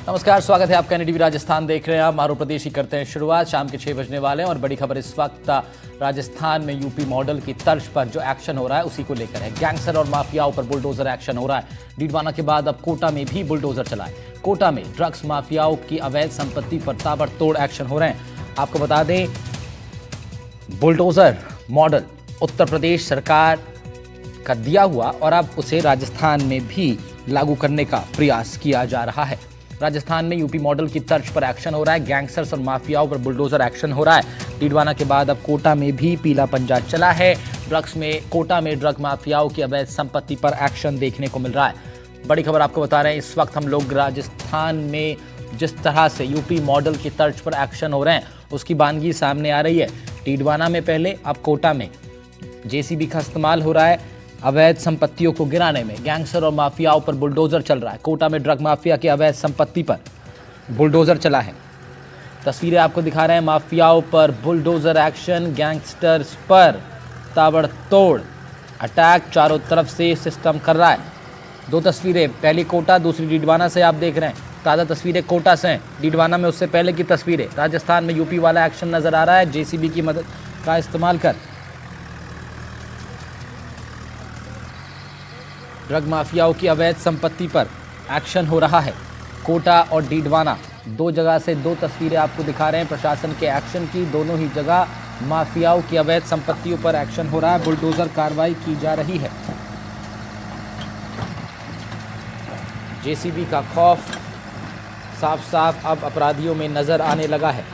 नमस्कार, स्वागत है आपका एनडीटीवी राजस्थान देख रहे हैं आप। मारू प्रदेश ही करते हैं शुरुआत। शाम के 6 बजने वाले हैं और बड़ी खबर इस वक्त राजस्थान में यूपी मॉडल की तर्ज पर जो एक्शन हो रहा है उसी को लेकर है। गैंगस्टर और माफियाओं पर बुलडोजर एक्शन हो रहा है। डीडवाना के बाद अब कोटा में भी बुलडोजर चला है। कोटा में ड्रग्स माफियाओं की अवैध संपत्ति पर ताबड़तोड़ एक्शन हो रहे हैं। आपको बता दें, बुलडोजर मॉडल उत्तर प्रदेश सरकार का दिया हुआ और अब उसे राजस्थान में भी लागू करने का प्रयास किया जा रहा है। राजस्थान में यूपी मॉडल की तर्ज पर एक्शन हो रहा है। गैंगस्टर्स और माफियाओं पर बुलडोजर एक्शन हो रहा है। डीडवाना के बाद अब कोटा में भी पीला पंजा चला है। कोटा में ड्रग माफियाओं की अवैध संपत्ति पर एक्शन देखने को मिल रहा है। बड़ी खबर आपको बता रहे हैं, इस वक्त हम लोग राजस्थान में जिस तरह से यूपी मॉडल की तर्ज पर एक्शन हो रहे हैं उसकी बानगी सामने आ रही है। डीडवाना में पहले, अब कोटा में जेसीबी का इस्तेमाल हो रहा है। अवैध संपत्तियों को गिराने में गैंगस्टर और माफियाओं पर बुलडोजर चल रहा है। कोटा में ड्रग माफिया की अवैध संपत्ति पर बुलडोजर चला है। तस्वीरें आपको दिखा रहे हैं। माफियाओं पर बुलडोजर एक्शन, गैंगस्टर्स पर ताबड़तोड़ अटैक, चारों तरफ से सिस्टम कर रहा है। दो तस्वीरें, पहली कोटा, दूसरी डीडवाना से आप देख रहे हैं। ताज़ा तस्वीरें कोटा से हैं, डीडवाना में उससे पहले की तस्वीरें। राजस्थान में यूपी वाला एक्शन नजर आ रहा है। जेसीबी की मदद का इस्तेमाल कर ड्रग माफियाओं की अवैध संपत्ति पर एक्शन हो रहा है। कोटा और डीडवाना दो जगह से दो तस्वीरें आपको दिखा रहे हैं प्रशासन के एक्शन की। दोनों ही जगह माफियाओं की अवैध संपत्तियों पर एक्शन हो रहा है। बुलडोजर कार्रवाई की जा रही है। जेसीबी का खौफ साफ साफ अब अपराधियों में नजर आने लगा है।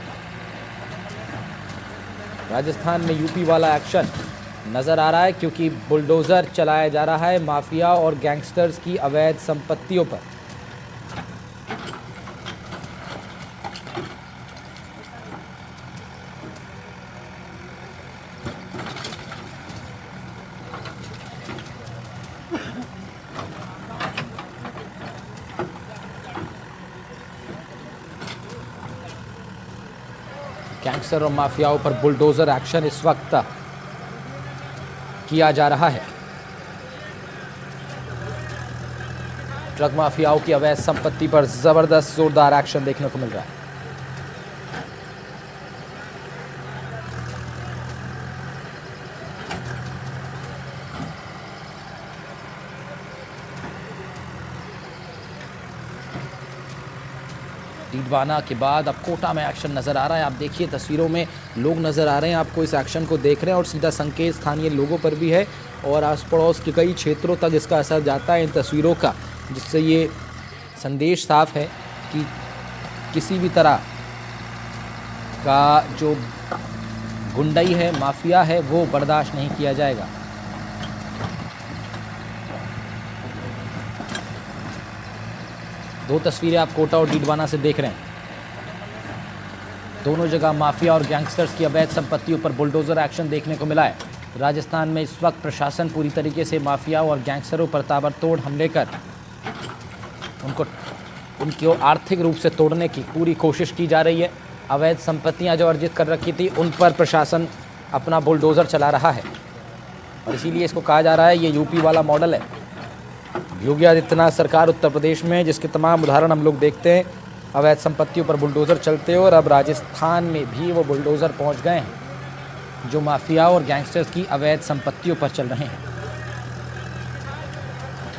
राजस्थान में यूपी वाला एक्शन नजर आ रहा है क्योंकि बुलडोजर चलाया जा रहा है माफिया और गैंगस्टर्स की अवैध संपत्तियों पर। गैंगस्टर और माफियाओं पर बुलडोजर एक्शन इस वक्त किया जा रहा है। ड्रग माफियाओं की अवैध संपत्ति पर जबरदस्त जोरदार एक्शन देखने को मिल रहा है। डीडवाना के बाद अब कोटा में एक्शन नजर आ रहा है। आप देखिए तस्वीरों में लोग नजर आ रहे हैं आपको, इस एक्शन को देख रहे हैं और सीधा संकेत स्थानीय लोगों पर भी है और आस पड़ोस के कई क्षेत्रों तक इसका असर जाता है इन तस्वीरों का, जिससे ये संदेश साफ है कि किसी भी तरह का जो गुंडई है, माफिया है, वो बर्दाश्त नहीं किया जाएगा। दो तस्वीरें आप कोटा और डीडवाना से देख रहे हैं। दोनों जगह माफिया और गैंगस्टर्स की अवैध संपत्तियों पर बुलडोजर एक्शन देखने को मिला है। राजस्थान में इस वक्त प्रशासन पूरी तरीके से माफियाओं और गैंगस्टरों पर ताबड़तोड़ हमले कर उनकी आर्थिक रूप से तोड़ने की पूरी कोशिश की जा रही है। अवैध संपत्तियां जो अर्जित कर रखी थी उन पर प्रशासन अपना बुलडोजर चला रहा है और इसीलिए इसको कहा जा रहा है ये यूपी वाला मॉडल है। योगी आदित्यनाथ सरकार उत्तर प्रदेश में, जिसके तमाम उदाहरण हम लोग देखते हैं, अवैध संपत्तियों पर बुलडोजर चलते और अब राजस्थान में भी वो बुलडोजर पहुंच गए हैं जो माफिया और गैंगस्टर्स की अवैध संपत्तियों पर चल रहे हैं।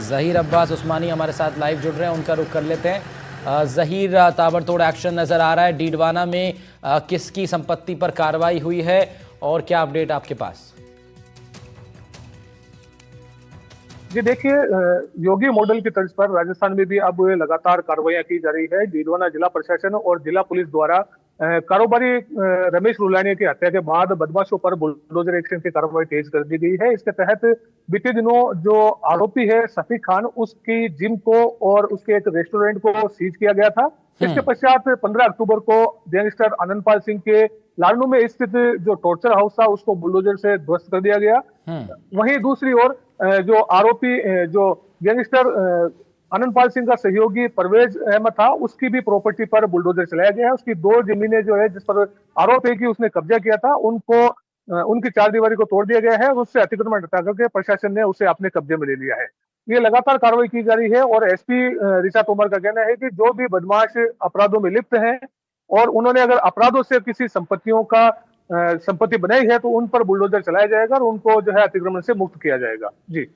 जहीर अब्बास उस्मानी हमारे साथ लाइव जुड़ रहे हैं, उनका रुख कर लेते हैं। जहीर, ताबड़तोड़ एक्शन नजर आ रहा है। डीडवाना में किसकी संपत्ति पर कार्रवाई हुई है और क्या अपडेट आपके पास? जी देखिए, योगी मॉडल की तर्ज पर राजस्थान में भी अब लगातार कार्रवाइयां की जा रही है। डीडवाना जिला प्रशासन और जिला पुलिस द्वारा कारोबारी रमेश रुलानिया की हत्या के बाद बदमाशों पर बुलडोजर एक्शन की कार्रवाई तेज कर दी गई है। इसके तहत बीते दिनों जो आरोपी है सफीक खान, उसकी जिम को और उसके एक रेस्टोरेंट को सीज किया गया था। इसके पश्चात 15 अक्टूबर को गैंगस्टर आनंदपाल सिंह के लालनू में स्थित जो टॉर्चर हाउस था उसको बुलडोजर से ध्वस्त कर दिया गया। वहीं दूसरी ओर जो आरोपी जो गैंगस्टर आनंदपाल सिंह का सहयोगी परवेज अहमद था, उसकी भी प्रॉपर्टी पर बुलडोजर चलाया गया है। उसकी दो जमीनें जो है जिस पर आरोप है कि उसने कब्जा किया था, उनको उनकी चारदीवारी को तोड़ दिया गया है और उससे अतिक्रमण हटा करके प्रशासन ने उसे अपने कब्जे में ले लिया है। ये लगातार कार्रवाई की जा रही है और एसपी ऋचा तोमर का कहना है कि जो भी बदमाश अपराधों में लिप्त हैं और उन्होंने अगर अपराधों से किसी संपत्तियों का संपत्ति बनाई है तो उन पर बुलडोजर चलाया जाएगा और उनको जो है अतिक्रमण से मुक्त किया जाएगा। जी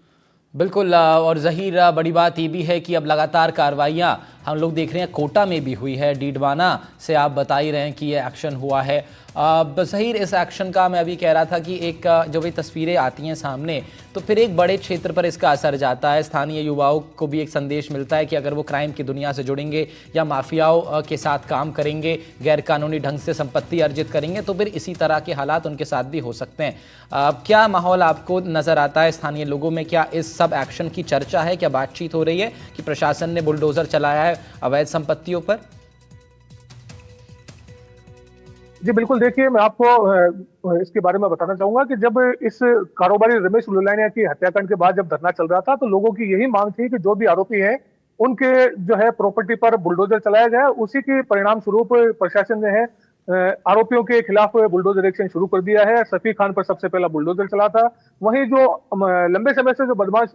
बिल्कुल और ज़हीर बड़ी बात ये भी है कि अब लगातार कार्रवाइयाँ हम लोग देख रहे हैं कोटा में भी हुई है। डीडवाना से आप बता ही रहे हैं कि ये एक्शन हुआ है। ज़हीर इस एक्शन का मैं अभी कह रहा था कि एक जब ये तस्वीरें आती हैं सामने तो फिर एक बड़े क्षेत्र पर इसका असर जाता है। स्थानीय युवाओं को भी एक संदेश मिलता है कि अगर वो क्राइम की दुनिया से जुड़ेंगे या माफियाओं के साथ काम करेंगे, गैर कानूनी ढंग से संपत्ति अर्जित करेंगे तो फिर इसी तरह के हालात उनके साथ भी हो सकते हैं। क्या माहौल आपको नज़र आता है स्थानीय लोगों में? क्या इस सब एक्शन की चर्चा है? क्या बातचीत हो रही है कि प्रशासन ने बुलडोजर चलाया है अवैध संपत्तियों पर? जी बिल्कुल, देखिए मैं आपको इसके बारे में बताना चाहूंगा कि जब इस कारोबारी रमेश लुलानिया की हत्याकांड के बाद जब धरना चल रहा था तो लोगों की यही मांग थी कि जो भी आरोपी हैं उनके जो है प्रॉपर्टी पर बुलडोजर चलाया जाए। उसी के परिणाम स्वरूप प्रशासन ने है आरोपियों के खिलाफ बुलडोजर एक्शन शुरू कर दिया है। सफी खान पर सबसे पहला बुलडोजर चला था। वहीं जो लंबे समय से जो बदमाश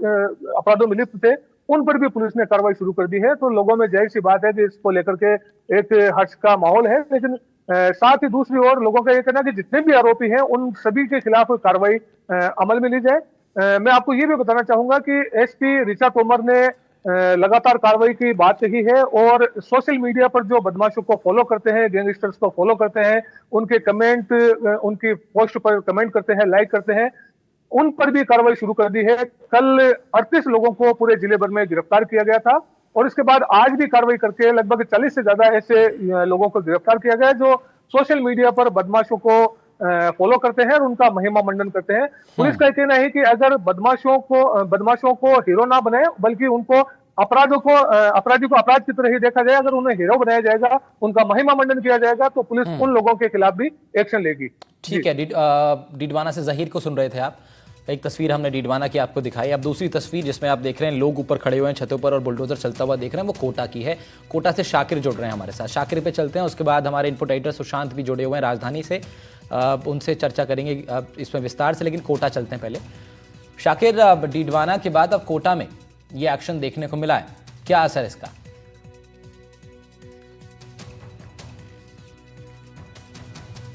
अपराधों में लिप्त थे उन पर भी पुलिस ने कार्रवाई शुरू कर दी है। तो लोगों में जाहिर सी बात है कि इसको लेकर के एक हर्ष का माहौल है। लेकिन साथ ही दूसरी ओर लोगों का यह कहना है कि जितने भी आरोपी हैं उन सभी के खिलाफ कार्रवाई अमल में ली जाए। मैं आपको ये भी बताना चाहूंगा कि एसपी ऋचा तोमर ने लगातार कार्रवाई की बात कही है और सोशल मीडिया पर जो बदमाशों को फॉलो करते हैं, गैंगस्टर्स को फॉलो करते हैं, उनके कमेंट उनकी पोस्ट पर कमेंट करते हैं, लाइक करते हैं, उन पर भी कार्रवाई शुरू कर दी है। कल 38 लोगों को पूरे जिले भर में गिरफ्तार किया गया था और इसके बाद आज भी कार्रवाई करके लगभग 40 से ज्यादा ऐसे लोगों को गिरफ्तार किया गया जो सोशल मीडिया पर बदमाशों को फॉलो करते हैं और उनका महिमा मंडन करते हैं। पुलिस का कहना है कि अगर बदमाशों को हीरो ना बनाए बल्कि उनको अपराधी को अपराध की तरह ही देखा जाए। अगर उन्हें हीरो बनाया जाएगा, उनका महिमा मंडन किया जाएगा तो पुलिस उन लोगों के खिलाफ भी एक्शन लेगी। ठीक है। डीडवाना से ज़हीर को सुन रहे थे आप। एक तस्वीर हमने डीडवाना की आपको दिखाई। अब दूसरी तस्वीर जिसमें आप देख रहे हैं लोग ऊपर खड़े हुए हैं छतों पर और बुलडोजर चलता हुआ देख रहे हैं, वो कोटा की है। कोटा से शाकिर जुड़ रहे हैं हमारे साथ। शाकिर पे चलते हैं, उसके बाद हमारे इनपुट एडिटर सुशांत भी जुड़े हुए हैं राजधानी से। उनसे चर्चा करेंगे इसमें विस्तार से, लेकिन कोटा चलते हैं पहले। शाकिर, डीडवाना के बाद अब कोटा में ये एक्शन देखने को मिला है, क्या असर इसका?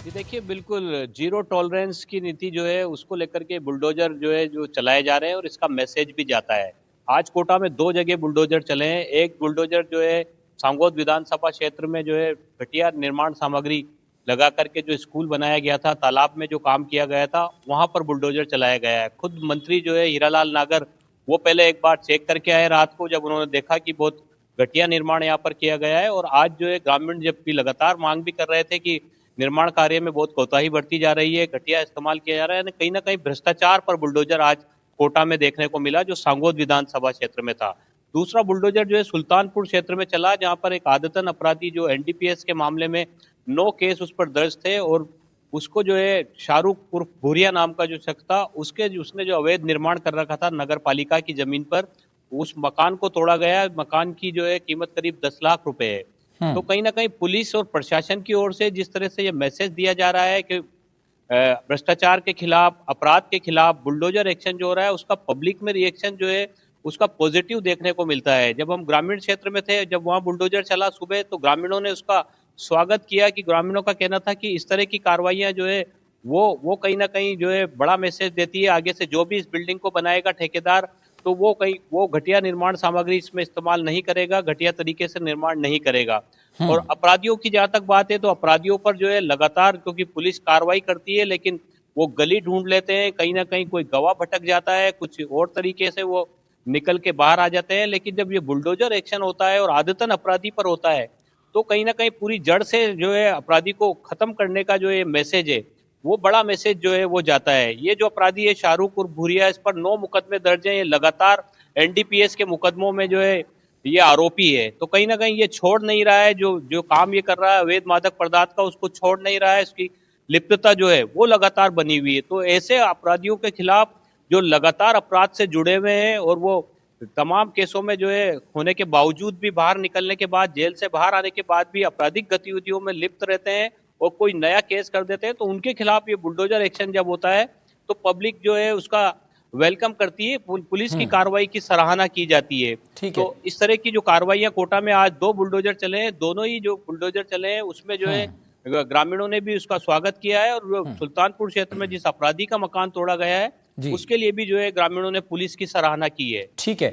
जी देखिए, बिल्कुल जीरो टॉलरेंस की नीति जो है उसको लेकर के बुलडोजर जो है जो चलाए जा रहे हैं और इसका मैसेज भी जाता है। आज कोटा में 2 जगह बुलडोजर चले हैं। एक बुलडोजर जो है सांगोद विधानसभा क्षेत्र में जो है घटिया निर्माण सामग्री लगा करके जो स्कूल बनाया गया था, तालाब में जो काम किया गया था, वहां पर बुलडोजर चलाया गया है। खुद मंत्री जो है हीरालाल नागर वो पहले एक बार चेक करके आए रात को, जब उन्होंने देखा कि बहुत घटिया निर्माण यहाँ पर किया गया है। और आज जो है ग्रामीण जबकि लगातार मांग भी कर रहे थे कि निर्माण कार्य में बहुत कोताही बढ़ती जा रही है, घटिया इस्तेमाल किया जा रहा है, कहीं ना कहीं भ्रष्टाचार पर बुलडोजर आज कोटा में देखने को मिला जो सांगोद विधानसभा क्षेत्र में था। दूसरा बुलडोजर जो है सुल्तानपुर क्षेत्र में चला, जहां पर एक आदतन अपराधी जो एनडीपीएस के मामले में 9 केस उस पर दर्ज थे और उसको जो है शाहरुख उर्फ भूरिया नाम का जो शख्स था उसने जो अवैध निर्माण कर रखा था नगर पालिका की जमीन पर, उस मकान को तोड़ा गया। मकान की जो है कीमत करीब 10 लाख रुपए है। तो कहीं ना कहीं पुलिस और प्रशासन की ओर से जिस तरह से ये मैसेज दिया जा रहा है कि भ्रष्टाचार के खिलाफ, अपराध के खिलाफ बुलडोजर एक्शन जो हो रहा है उसका पब्लिक में रिएक्शन जो है उसका पॉजिटिव देखने को मिलता है। जब हम ग्रामीण क्षेत्र में थे, जब वहां बुलडोजर चला सुबह, तो ग्रामीणों ने उसका स्वागत किया कि ग्रामीणों का कहना था कि इस तरह की कार्रवाइयां जो है वो कहीं ना कहीं जो है बड़ा मैसेज देती है। आगे से जो भी इस बिल्डिंग को बनाएगा ठेकेदार, तो वो घटिया निर्माण सामग्री इसमें इस्तेमाल नहीं करेगा, घटिया तरीके से निर्माण नहीं करेगा। और अपराधियों की जहां तक बात है तो अपराधियों पर जो है लगातार, क्योंकि पुलिस कार्रवाई करती है लेकिन वो गली ढूंढ लेते हैं, कहीं ना कहीं कोई गवाह भटक जाता है, कुछ और तरीके से वो निकल के बाहर आ जाते हैं। लेकिन जब ये बुलडोजर एक्शन होता है और आदतन अपराधी पर होता है तो कहीं ना कहीं पूरी जड़ से जो है अपराधी को खत्म करने का जो ये मैसेज है, वो बड़ा मैसेज जो है वो जाता है। ये जो अपराधी है शाहरुख और भूरिया, इस पर 9 मुकदमे दर्ज हैं। ये लगातार एनडीपीएस के मुकदमों में जो है ये आरोपी है। तो कहीं ना कहीं ये छोड़ नहीं रहा है, जो जो काम ये कर रहा है अवैध मादक पदार्थ का, उसको छोड़ नहीं रहा है। इसकी लिप्तता जो है वो लगातार बनी हुई है। तो ऐसे अपराधियों के खिलाफ जो लगातार अपराध से जुड़े हुए हैं और वो तमाम केसों में जो है होने के बावजूद भी, बाहर निकलने के बाद, जेल से बाहर आने के बाद भी आपराधिक गतिविधियों में लिप्त रहते हैं और कोई नया केस कर देते हैं, तो उनके खिलाफ ये बुलडोजर एक्शन जब होता है तो पब्लिक जो है उसका वेलकम करती है, पुलिस की कार्रवाई की सराहना की जाती है। ठीक है। तो इस तरह की जो कार्रवाइयां कोटा में आज 2 बुलडोजर चले हैं, दोनों ही जो बुलडोजर चले हैं उसमें जो है ग्रामीणों ने भी उसका स्वागत किया है, और सुल्तानपुर क्षेत्र में जिस अपराधी का मकान तोड़ा गया है जी। उसके लिए भी जो है ग्रामीणों ने पुलिस की सराहना की है। ठीक है।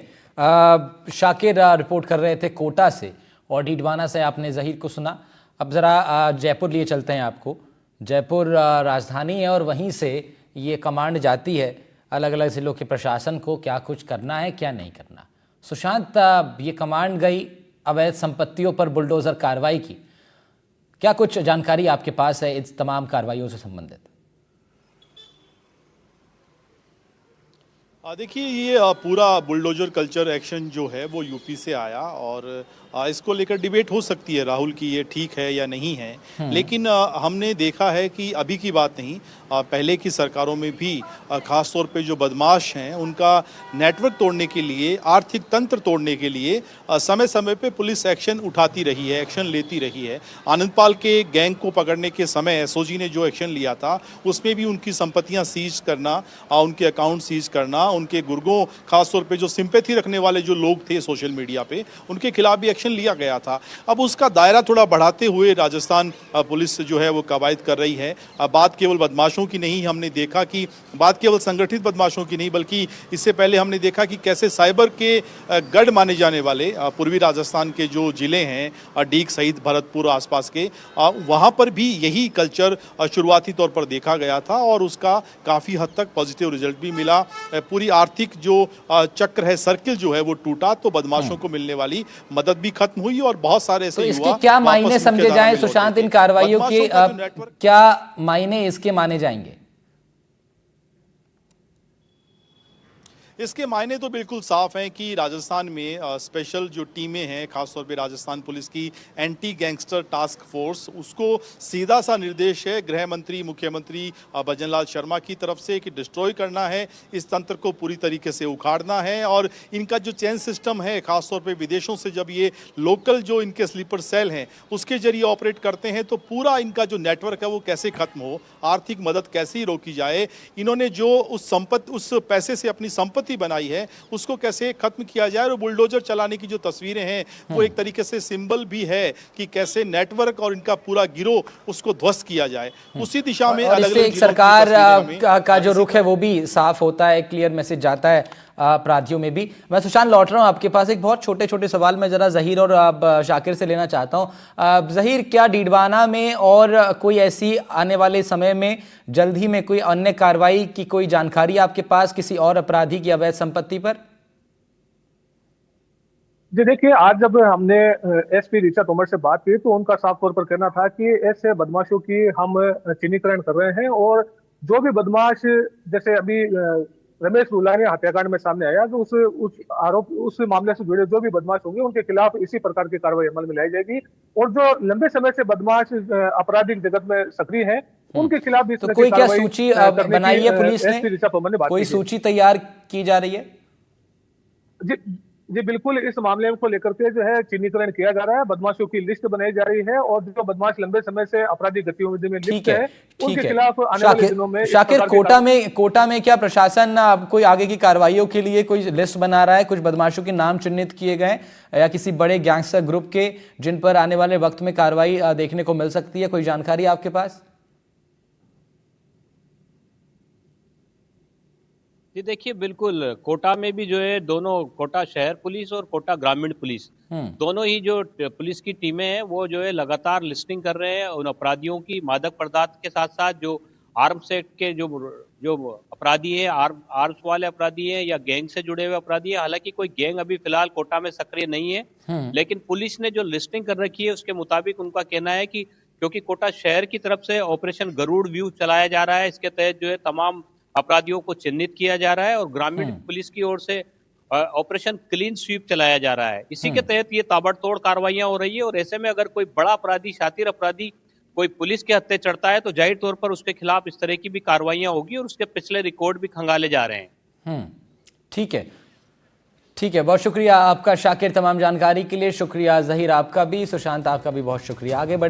शाकिर रिपोर्ट कर रहे थे कोटा से, और डीडवाना से आपने जहीर को सुना। अब ज़रा जयपुर लिए चलते हैं आपको। जयपुर राजधानी है और वहीं से ये कमांड जाती है अलग अलग ज़िलों के प्रशासन को, क्या कुछ करना है क्या नहीं करना। सुशांत, ये कमांड गई अवैध संपत्तियों पर बुलडोज़र कार्रवाई की, क्या कुछ जानकारी आपके पास है इस तमाम कार्रवाइयों से संबंधित? देखिए, ये पूरा बुलडोजर कल्चर एक्शन जो है वो यूपी से आया, और इसको लेकर डिबेट हो सकती है राहुल की ये ठीक है या नहीं है। लेकिन हमने देखा है कि अभी की बात नहीं, पहले की सरकारों में भी खास तौर पे जो बदमाश हैं उनका नेटवर्क तोड़ने के लिए, आर्थिक तंत्र तोड़ने के लिए समय समय पे पुलिस एक्शन उठाती रही है, एक्शन लेती रही है। आनंदपाल के गैंग को पकड़ने के समय एसओजी ने जो एक्शन लिया था उसमें भी उनकी संपत्तियां सीज करना, उनके अकाउंट सीज करना, उनके गुर्गों खासतौर पे जो सिंपैथी रखने वाले जो लोग थे सोशल मीडिया पे, उनके खिलाफ भी एक्शन लिया गया था। अब उसका दायरा थोड़ा बढ़ाते हुए राजस्थान पुलिस जो है वो कवायद कर रही है। बात केवल बदमाशों की नहीं, हमने देखा कि बात केवल संगठित बदमाशों की नहीं, बल्कि इससे पहले हमने देखा कि कैसे साइबर के गढ़ माने जाने वाले पूर्वी राजस्थान के जो जिले हैं डीग सहित भरतपुर आसपास के, वहाँ पर भी यही कल्चर शुरुआती तौर पर देखा गया था, और उसका काफ़ी हद तक पॉजिटिव रिजल्ट भी मिला। पूरी आर्थिक जो चक्र है, सर्किल जो है वो टूटा, तो बदमाशों को मिलने वाली मदद भी खत्म हुई, और बहुत सारे ऐसे तो इसके क्या मायने समझे जाएं सुशांत, इन कार्रवाइयों के क्या मायने इसके माने जाएंगे? इसके मायने तो बिल्कुल साफ हैं कि राजस्थान में स्पेशल जो टीमें हैं, खासतौर पे राजस्थान पुलिस की एंटी गैंगस्टर टास्क फोर्स, उसको सीधा सा निर्देश है गृह मंत्री, मुख्यमंत्री भजनलाल शर्मा की तरफ से कि डिस्ट्रॉय करना है, इस तंत्र को पूरी तरीके से उखाड़ना है। और इनका जो चेन सिस्टम है, खासतौर पर विदेशों से जब ये लोकल जो इनके स्लीपर सेल हैं उसके जरिए ऑपरेट करते हैं, तो पूरा इनका जो नेटवर्क है वो कैसे खत्म हो, आर्थिक मदद कैसे रोकी जाए, इन्होंने जो उस पैसे से अपनी संपत्ति बनाई है उसको कैसे खत्म किया जाए। और बुलडोजर चलाने की जो तस्वीरें हैं वो एक तरीके से सिंबल भी है कि कैसे नेटवर्क और इनका पूरा गिरोह उसको ध्वस्त किया जाए। उसी दिशा में अलग-अलग सरकार का जो रुख है वो भी साफ होता है, क्लियर मैसेज जाता है अपराधियों में भी। मैं सुशांत लौट रहा हूं आपके पास, एक बहुत छोटे छोटे सवाल मैं जरा जहीर और शाकिर से लेना चाहता हूं। जहीर, क्या डीडवाना में और कोई ऐसी आने वाले समय में जल्द ही में कोई अन्य कार्रवाई की कोई जानकारी आपके पास किसी और अपराधी की अवैध संपत्ति पर? जी देखिए, आज जब हमने एसपी ऋचा तोमर से बात की तो उनका साफ तौर पर कहना था कि ऐसे बदमाशों की हम चिन्हीकरण कर रहे हैं, और जो भी बदमाश, जैसे अभी रमेश रुलानिया हत्याकांड में सामने आया, तो उस मामले से जुड़े जो भी बदमाश होंगे उनके खिलाफ इसी प्रकार की कार्रवाई अमल में लाई जाएगी। और जो लंबे समय से बदमाश आपराधिक जगत में सक्रिय हैं उनके खिलाफ भी तो कोई क्या सूची बनाई है पुलिस ने? एसपी ऋचा तोमर ने बात की। कोई सूची तैयार की जा रही है? जी बिल्कुल, इस मामले को लेकर के जो है चिन्हीकरण किया जा रहा है, बदमाशों की लिस्ट बनाई जा रही है, और जो बदमाश लंबे समय से आपराधिक गतिविधि में लिप्त है उनके खिलाफ आने वाले दिनों में। शाकिर, कोटा में क्या प्रशासन कोई आगे की कार्रवाइयों के लिए कोई लिस्ट बना रहा है? कुछ बदमाशों के नाम चिन्हित किए गए या किसी बड़े गैंगस्टर ग्रुप के जिन पर आने वाले वक्त में कार्रवाई देखने को मिल सकती है, कोई जानकारी आपके पास? जी देखिए, बिल्कुल कोटा में भी जो है दोनों, कोटा शहर पुलिस और कोटा ग्रामीण पुलिस, दोनों ही जो पुलिस की टीमें हैं वो जो है लगातार लिस्टिंग कर रहे हैं उन अपराधियों की। मादक पदार्थ के साथ साथ जो आर्म्स एक्ट के जो अपराधी हैं, आर्म्स वाले अपराधी हैं या गैंग से जुड़े हुए अपराधी हैं। हालांकि कोई गैंग अभी फिलहाल कोटा में सक्रिय नहीं है, लेकिन पुलिस ने जो लिस्टिंग कर रखी है उसके मुताबिक उनका कहना है कि क्योंकि कोटा शहर की तरफ से ऑपरेशन गरुड़ व्यू चलाया जा रहा है, इसके तहत जो है तमाम अपराधियों को चिन्हित किया जा रहा है, और ग्रामीण पुलिस की ओर से ऑपरेशन क्लीन स्वीप चलाया जा रहा है। इसी के तहत ये ताबड़तोड़ कार्रवाइयां हो रही है, और ऐसे में अगर कोई बड़ा अपराधी, शातिर अपराधी कोई पुलिस के हत्थे चढ़ता है तो जाहिर तौर पर उसके खिलाफ इस तरह की भी कार्रवाइयां होगी, और उसके पिछले रिकॉर्ड भी खंगाले जा रहे हैं। ठीक है, ठीक है, बहुत शुक्रिया आपका शाकिर तमाम जानकारी के लिए। शुक्रिया जहीर आपका भी, सुशांत आपका भी बहुत शुक्रिया। आगे बढ़े।